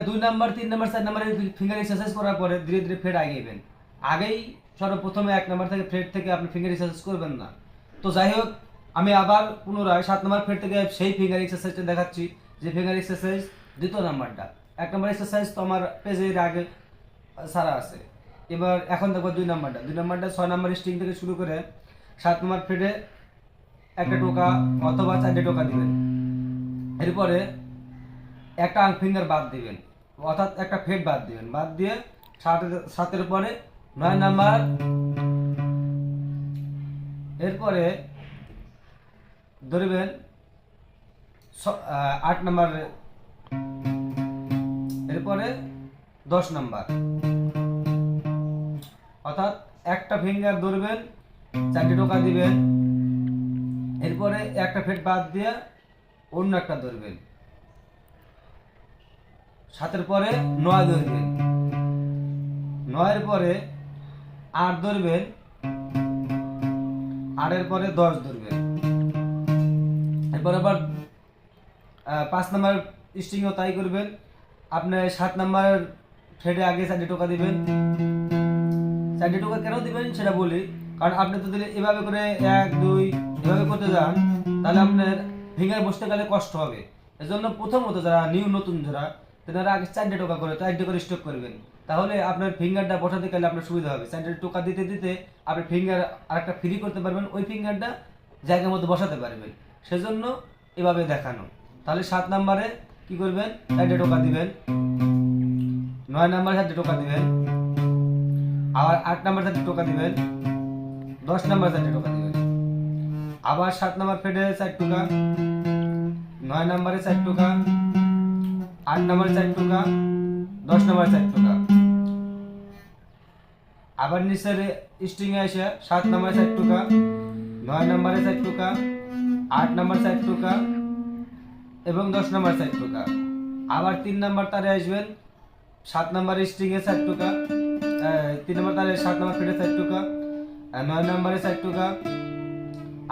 2 number 3 number 4 নাম্বারের finger exercise করার পরে ধীরে ধীরে ফ্রেড আগেবেন। আগেই সর্বপ্রথমে 1 নাম্বার থেকে ফ্রেড থেকে আপনি ফিঙ্গার এক্সারসাইজ করবেন না। তো যাই হোক, আমি আবার পুনরায় 7 নাম্বার ফ্রেড থেকে সেই ফিঙ্গার এক্সারসাইজটা দেখাচ্ছি, যে ফিঙ্গার এক্সারসাইজ দ্বিতীয় নাম্বারটা। 1 নাম্বার এক্সারসাইজ তো আমার পেজের আগে সারা আছে। এবার এখন দেখো 2 নাম্বারটা। 2 নাম্বারটা 6 নাম্বার স্ট্রিং থেকে শুরু করে 7 নাম্বার ফ্রেডে একটা টোকা অথবা 4টে টোকা দিবেন। এরপরে একটা ফিঙ্গার বাদ দিবেন, অর্থাৎ একটা ফ্রেড বাদ দিবেন। বাদ দিয়ে 7-এর পরে 9 নাম্বার, এরপরে ধরবেন 8 নাম্বার, এরপরে 10 নাম্বার, অর্থাৎ একটা ফিঙ্গার ধরবেন, 4টে টোকা দিবেন, এরপরে একটা ফ্রেড বাদ দিয়ে অন্য একটা ধরবেন। 7-এর পরে 9 ধরবেন, 9-এর পরে 8 ধরবেন, 8-এর পরে 10 ধরবেন। এরপর আবার 5 নাম্বার স্ট্রিংও তাই করবেন। আপনি 7 নাম্বার থ্রেডে আগে 4টে টোকা দিবেন। 4টে টোকা কেন দিবেন সেটা বলি, কারণ আপনি তো দিলে এভাবে করে 1 2 এভাবে করতে যান, তাহলে আপনার ফিঙ্গার বসতে গেলে কষ্ট হবে। এজন্য প্রথমত যারা নতুন যারা, তারা আগে 4টে টোকা করে 4টে করে স্ট্রোক করবেন, তাহলে আপনার ফিঙ্গারটা বসাতে গেলে আপনার সুবিধা হবে। 4টে টোকা দিতে দিতে আপনি ফিঙ্গার আরেকটা ফ্রি করতে পারবেন, ওই ফিঙ্গারটা জায়গার মধ্যে বসাতে পারবেন। সেজন্য এভাবে দেখানো। তাহলে 7 নাম্বারে কি করবেন, 4টে টোকা দিবেন, 9 নাম্বারে 4টে টোকা দিবেন, আবার 8 নাম্বার 4টে টোকা দিবেন, 10 নাম্বার 4টে টোকা দিবেন, আবার 7 নাম্বার ফ্রেডে 4 টোকা, 9 নাম্বারে 4 টোকা, 8 নাম্বারে 4 টোকা, 10 নাম্বারে 4 টোকা। আবার নিচের স্ট্রিং এ এসে 7 নাম্বারে 4 টোকা, 9 নাম্বারে 4 টোকা, 8 নাম্বার 4 টোকা এবং 10 নাম্বার 4 টোকা। আবার 3 নাম্বার তারে আসবেন, 7 নাম্বার স্ট্রিং এ 4 টোকা, 3 নাম্বার তারে 7 নাম্বার ফ্রেডে 4 টোকা, 9 নাম্বারে 4 টোকা,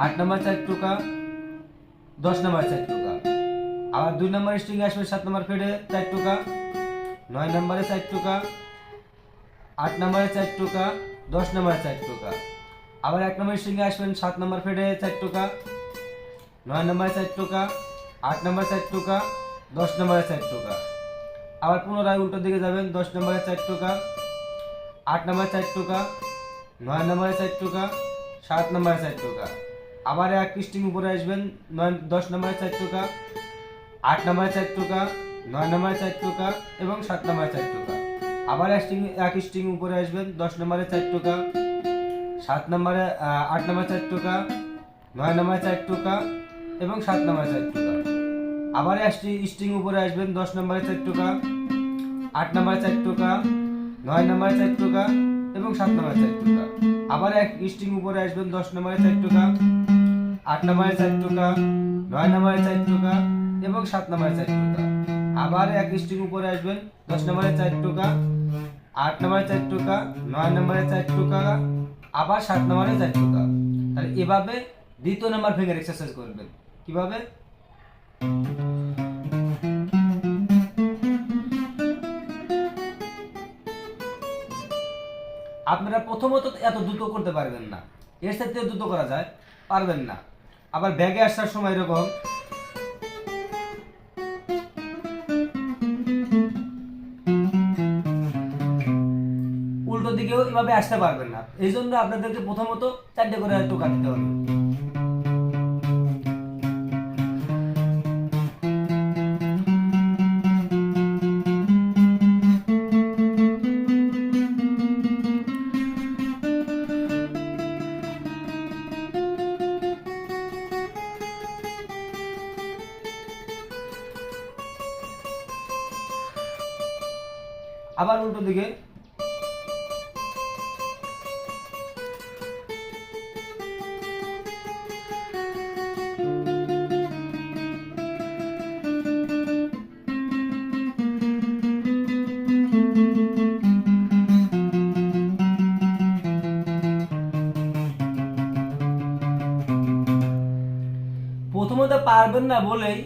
8 নাম্বার 4 টোকা, 10 নাম্বার 4 টোকা। আবার 2 নাম্বার স্ট্রিং এ আসবে 7 নাম্বার ফ্রেডে 4 টোকা, 9 নাম্বারে 4 টোকা, 8 নাম্বারে 4 টোকা, 10 নাম্বারে 4 টোকা। আবার 1 নাম্বার স্ট্রিং এ আসবেন 7 নাম্বার ফ্রেডে 4 টোকা, 9 নাম্বারে 4 টোকা, 8 নাম্বার 4 টোকা, 10 নাম্বারে 4 টোকা। আবার পুনরায় উল্টো দিকে যাবেন, 10 নাম্বারে 4 টোকা, 8 নাম্বারে 4 টোকা, 9 নাম্বারে 4 টোকা, 7 নাম্বারে 4 টোকা। আবার এক স্ট্রিং উপরে আসবেন, 10 নাম্বারে 4 টোকা, 8 নাম্বারে 4 টোকা, 9 নাম্বারে 4 টোকা এবং 7 নাম্বারে 4 টোকা। আবার এক স্ট্রিং উপরে আসবেন, 10 নাম্বারে 4 টোকা, 7 নাম্বারে 8 নাম্বারে 4 টোকা, 9 নাম্বারে 4 টোকা এবং 7 নাম্বারে 4 টোকা। আবার এক স্ট্রিং উপরে আসবেন, 10 নাম্বারে 4 টোকা, 8 নাম্বারে 4 টোকা, 9 নাম্বারে 4 টোকা এবং 7 নাম্বারে 4 টোকা। আবার এক স্ট্রিং উপরে আসবেন, 10 নাম্বারে 4 টোকা, 8 নাম্বারে 4 টোকা, 9 নাম্বারে 4 টোকা এবং 7 নাম্বারে 4 টোকা। আবার এক স্ট্রিং উপরে আসবেন, 10 নাম্বারে 4 টোকা, 8 নাম্বারে 4 টোকা, 9 নাম্বারে 4 টোকা, আবার 7 নাম্বারে 4 টোকা। তাহলে এভাবে দ্বিতীয় নাম্বার ফিঙ্গার এক্সারসাইজ করবেন। কিভাবে? আপনারা প্রথমত এত দ্রুত করতে পারবেন না, এর সাথে দ্রুত করা যায় পারবেন না। আবার ব্যাগে আসার সময় এরকম উল্টো দিকেও এভাবে আসতে পারবেন না। এই জন্য আপনাদেরকে প্রথমত 4টে করে টোকা দিতে হবে। আবার উল্টো দিকে প্রথমত পারবেন না বলেই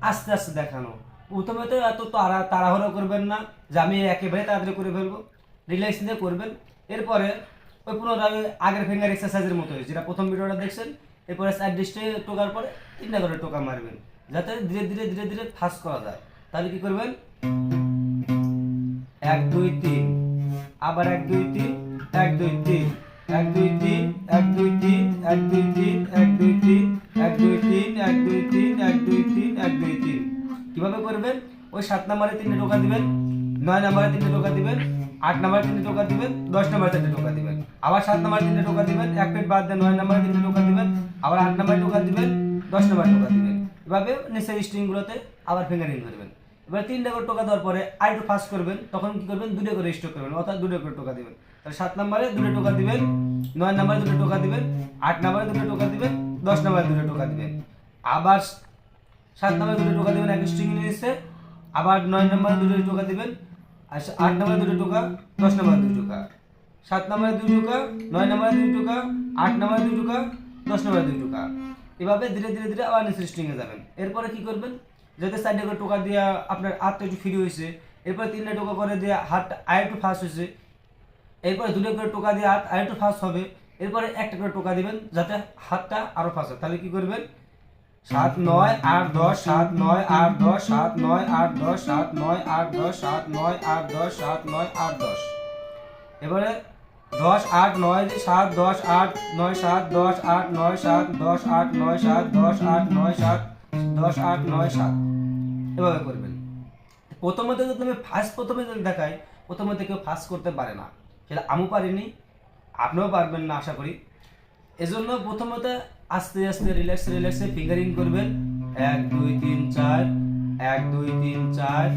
আস্তে আস্তে দেখানো। প্রথমে তো এত তাড়াহুড়ো করবেন না যে আমি একেবারে তাড়াতাড়ি করে ফেলবো, রিল্যাক্স নিয়ে করবেন। এরপরে ওই পুনরায় আগের ফিঙ্গার এক্সারসাইজের মতো যেটা প্রথম ভিডিওটা দেখছেন, এরপরে সাইড ডিস্টে টোকার পরে 3টা করে টোকা মারবেন, যাতে ধীরে ধীরে ধীরে ধীরে ফাস্ট করা যায়। তাহলে কি করবেন, 1 2 3, আবার 1 2 3, 1 2 3, 1 2 3, 1 2 3, 1 2 3, 1 2 3, 1 2 3, 1 2 3, 1 2 3, 1 2 3। কিভাবে করবেন, ওই 7 নম্বরে 3টে টোকা দিবেন, 9 নম্বরে 3টে টোকা দিবেন, 8 নম্বরে 3টে টোকা দিবেন, 10 নম্বরে 3টে টোকা দিবেন, আবার 7 নম্বরে 3টে টোকা দিবেন, এক মিনিট বাদ দিয়ে 9 নম্বরে 3টে টোকা দিবেন, আবার 8 নম্বরে টোকা দিবেন, 10 নম্বরে টোকা দিবেন। এভাবে নিচের স্ট্রিংগুলোতে আবার ফিঙ্গারিং করবেন। এবার 3টে করে টোকা দেওয়ার পরে আর একটু ফাস্ট করবেন, তখন কি করবেন, 2টে করে স্ট্রোক করবেন, অর্থাৎ 2টে করে টোকা দিবেন। তাহলে 7 নম্বরে 2টে টোকা দিবেন, 9 নম্বরে 2টে টোকা দিবেন, 8 নম্বরে 2টে টোকা দিবেন, 10 নম্বরে 2টে টোকা দিবেন, আবার 7 নম্বরে 2টে টোকা দিবেন এক স্ট্রিং নিচে, আবার 9 নম্বরে 2টে টোকা দিবেন, আর 8 নম্বরে 2টে টোকা, 10 নম্বরে 2 টোকা, 7 নম্বরে 2 টোকা, 9 নম্বরে 2 টোকা, 8 নম্বরে 2 টোকা, 10 নম্বরে 2 টোকা। এভাবে ধীরে ধীরে ধীরে আবার নিচের স্ট্রিংয়ে যাবেন। এরপরে কি করবেন, যাতে সাইডে করে টোকা দিয়ে আপনার হাতটা একটু ফ্রি হয়েছে, এরপরে 3টে টোকা করে দিয়ে হাতটা আর একটু ফাস্ট হয়েছে, এরপরে 2টে করে টোকা দিয়ে হাত আর একটু ফাস্ট হবে, এরপরে একটা করে টোকা দিবেন যাতে হাতটা আরো ফাস্ট হয়। তাহলে কি করবেন, 7 9 8 10, 7 9 8 10, 7 9 8 10, 7 9 8 10, 7 9 8 10, 7 9 8 10। এবারে 10 8 9 7 10 8 9 7 10 8 9 7 10 8 9 7 10 8 9 7 10 8 9 7। এভাবে করবেন। প্রথমত যদি আমি প্রথমে যদি দেখাই, প্রথমত কেউ ফাস্ট করতে পারে না, সেটা আমিও পারিনি, আপনিও পারবেন না আশা করি। এজন্য প্রথমত আস্তে আস্তে রিল্যাক্সে ফিঙ্গারিং করবেন। 1 2 3 4, 1 2 3 4,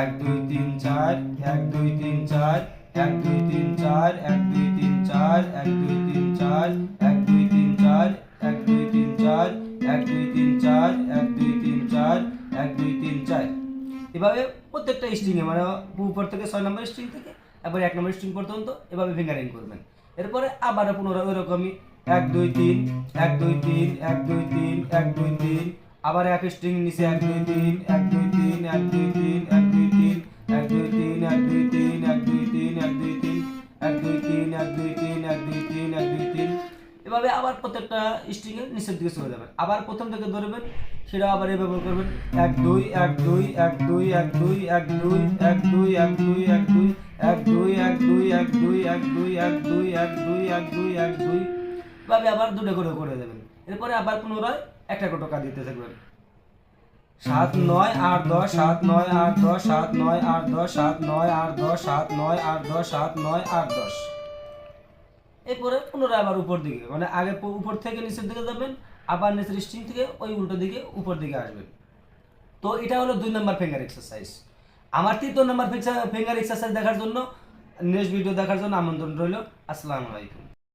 1 2 3 4, 1 2 3 4, 1 2 3 4, 1 2 3 4, 1 2 3 4, 1 2 3 4, 1 2 3 4, 1 2 3 4, 1 2 3 4, 1 2 3 4। এভাবে প্রত্যেকটা স্ট্রিংয়ে মানে উপর থেকে 6 নম্বর স্ট্রিং থেকে এবার 1 নম্বর স্ট্রিং পর্যন্ত এভাবে ফিঙ্গারিং করবেন। এরপরে আবার পুনরায় ওইরকমই 1 2 3, 1 2 3, 1 2 3, 1 2 3, আবার এক স্ট্রিং নিচে 1 2 3, 1 2 3, 1 2 3, 1 2 3, 1 2 3, 1 2 3, 1 2 3, 1 2 3, 1 2 3, 1 2 3, 1 2 3, 1 2 3। এভাবে আবার প্রত্যেকটা স্ট্রিং এর নিচের দিকে চলে যাবেন। আবার প্রথম থেকে ধরবেন, সেটা আবার এভাবে করবেন। 1 2 1 2 1 2 1 2 1 2 1 2 1 2 1 2 1 2 1 2 1 2 1 2 1 2 1 2 1 2 1 2 ভাবে আবার 2টে করে দেবেন। এরপরে আবার পুনরায় একটা করে টোকা দিতে থাকবেন। 7 9 8 10, 7 9 8 10, 7 9 8 10, 7 9 8 10, 7 9 8 10, 7 9 8 10। এরপরে পুনরায় আবার উপর দিকে, মানে আগে উপর থেকে নিচের দিকে যাবেন, আবার নিচের স্ট্রিং থেকে ওই উল্টো দিকে উপর দিকে আসবেন। তো এটা হলো 2 নম্বর ফিঙ্গার এক্সারসাইজ। আমার 3 নম্বর ফিঙ্গার এক্সারসাইজ দেখার জন্য, নেক্সট ভিডিও দেখার জন্য আমন্ত্রণ রইল। আসসালামু আলাইকুম।